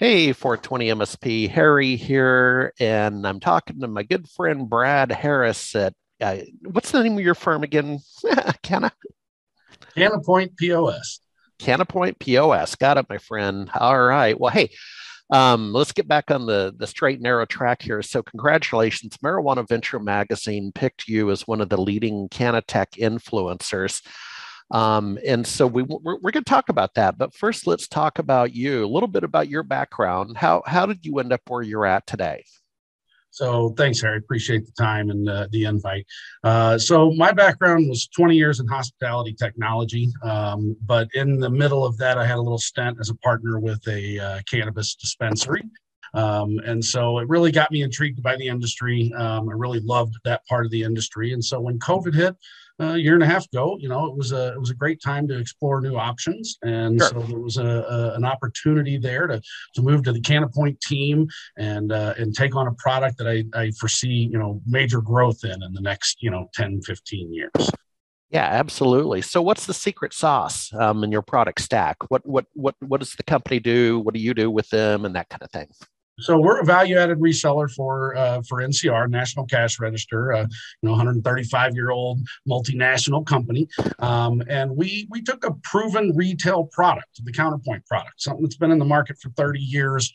Hey, 420 MSP, Harry here, and I'm talking to my good friend Brad Harris at what's the name of your firm again? Canna CannaPoint POS. CannaPoint POS. Got it, my friend. All right. Well, hey, let's get back on the straight and narrow track here. So, congratulations, Marijuana Venture Magazine picked you as one of the leading CannaTech influencers. And so we're going to talk about that. But first, let's talk about you, a little bit about your background. How did you end up where you're at today? So thanks, Harry. Appreciate the time and the invite. So my background was 20 years in hospitality technology, but in the middle of that, I had a little stint as a partner with a cannabis dispensary. And so it really got me intrigued by the industry. I really loved that part of the industry. And so when COVID hit a year and a half ago, it was a great time to explore new options. And Sure. so there was an opportunity there to move to the CannaPoint team and take on a product that I foresee major growth in the next 10, 15 years. Yeah, absolutely. So, what's the secret sauce in your product stack? What does the company do? What do you do with them, and that kind of thing? So we're a value-added reseller for NCR, National Cash Register, 135-year-old multinational company, and we took a proven retail product, the Counterpoint product, something that's been in the market for 30 years,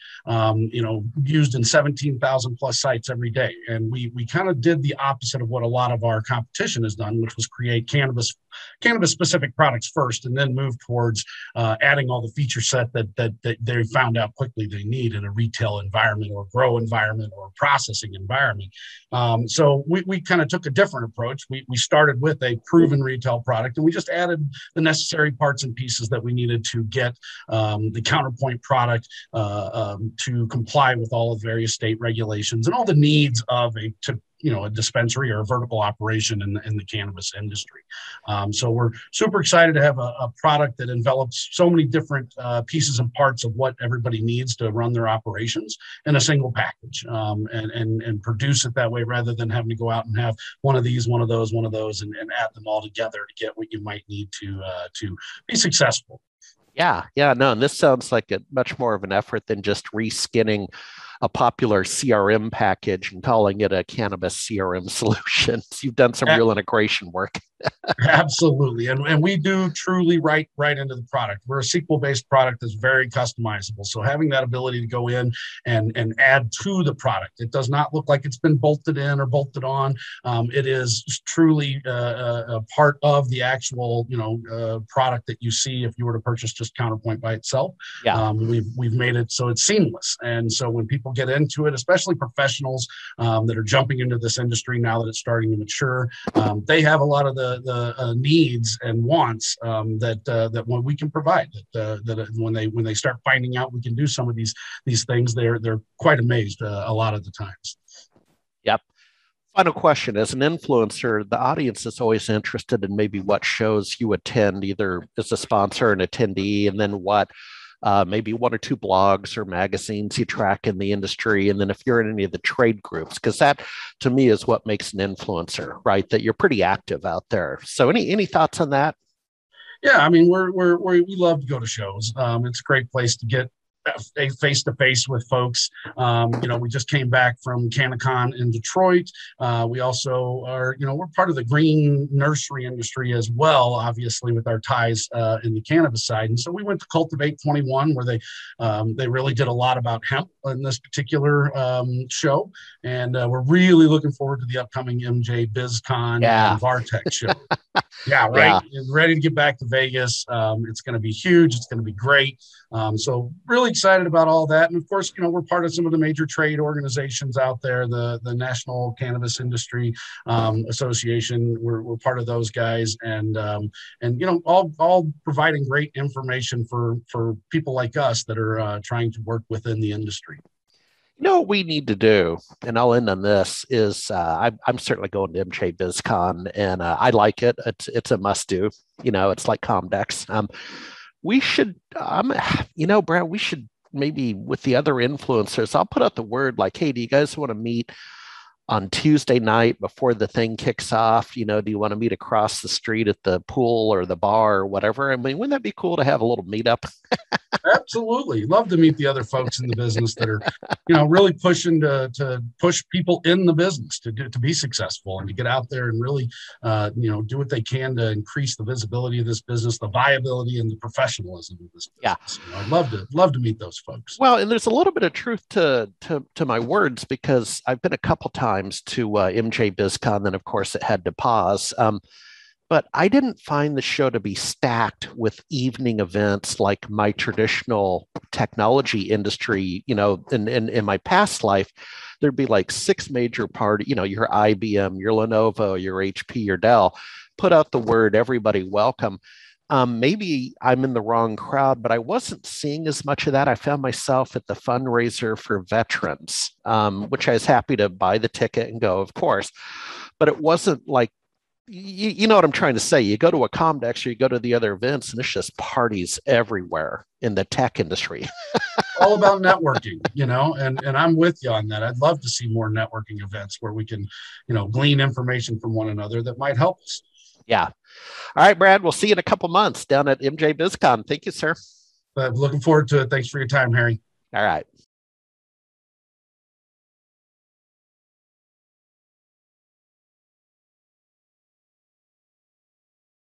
used in 17,000 plus sites every day, and we kind of did the opposite of what a lot of our competition has done, which was create cannabis specific products first, and then move towards adding all the feature set that they found out quickly they need in a retail environment or grow environment or processing environment. So we kind of took a different approach. We started with a proven retail product, and we just added the necessary parts and pieces that we needed to get the Counterpoint product to comply with all of the various state regulations and all the needs of a dispensary or a vertical operation in the cannabis industry. So we're super excited to have a product that envelops so many different pieces and parts of what everybody needs to run their operations in a single package, and produce it that way rather than having to go out and have one of these, one of those, and add them all together to get what you might need to be successful. Yeah, no, and this sounds like a much more of an effort than just reskinning a popular CRM package and calling it a cannabis CRM solution. You've done some real integration work. Absolutely. And we do truly right into the product. We're a SQL-based product that's very customizable. So having that ability to go in and add to the product, it does not look like it's been bolted in or bolted on. It is truly a part of the actual, product that you see if you were to purchase just Counterpoint by itself. Yeah. We've made it so it's seamless. And so when people get into it, especially professionals that are jumping into this industry now that it's starting to mature, they have a lot of the needs and wants that when we can provide. That when they start finding out we can do some of these things, they're quite amazed a lot of the times. Yep. Final question. As an influencer, the audience is always interested in maybe what shows you attend, either as a sponsor, an attendee, and then what maybe one or two blogs or magazines you track in the industry. And then if you're in any of the trade groups, because that to me is what makes an influencer, right? That you're pretty active out there. So any thoughts on that? Yeah, I mean, we love to go to shows. It's a great place to get face to face with folks. We just came back from CannaCon in Detroit. We also are, we're part of the green nursery industry as well, obviously with our ties in the cannabis side. And so we went to Cultivate 21, where they really did a lot about hemp in this particular show. And we're really looking forward to the upcoming MJ BizCon Yeah. and Vartech show. Yeah, right. Yeah. Ready to get back to Vegas. It's going to be huge. It's going to be great. So really excited about all that. And of course, we're part of some of the major trade organizations out there, the National Cannabis Industry Association. We're part of those guys, and all providing great information for people like us that are trying to work within the industry. What we need to do, and I'll end on this, is I'm certainly going to MJ BizCon, and I like it. It's a must do. It's like Comdex. We should, Brad, we should maybe with the other influencers, I'll put out the word like, hey, do you guys want to meet on Tuesday night before the thing kicks off, do you want to meet across the street at the pool or the bar or whatever? I mean, wouldn't that be cool to have a little meetup? Absolutely. Love to meet the other folks in the business that are, really pushing to push people in the business to be successful and to get out there and really, do what they can to increase the visibility of this business, the viability and the professionalism of this Yeah. business. I'd love to meet those folks. Well, and there's a little bit of truth to my words because I've been a couple times to MJ BizCon, then of course it had to pause. But I didn't find the show to be stacked with evening events like my traditional technology industry. In my past life, there'd be like six major party, your IBM, your Lenovo, your HP, your Dell, put out the word, everybody welcome. Maybe I'm in the wrong crowd, but I wasn't seeing as much of that. I found myself at the fundraiser for veterans, which I was happy to buy the ticket and go, of course. But it wasn't like, you know what I'm trying to say. You go to a Comdex or you go to the other events, and it's just parties everywhere in the tech industry. All about networking, and I'm with you on that. I'd love to see more networking events where we can, glean information from one another that might help us. Yeah. All right, Brad, we'll see you in a couple months down at MJ BizCon. Thank you, sir. Looking forward to it. Thanks for your time, Harry. All right.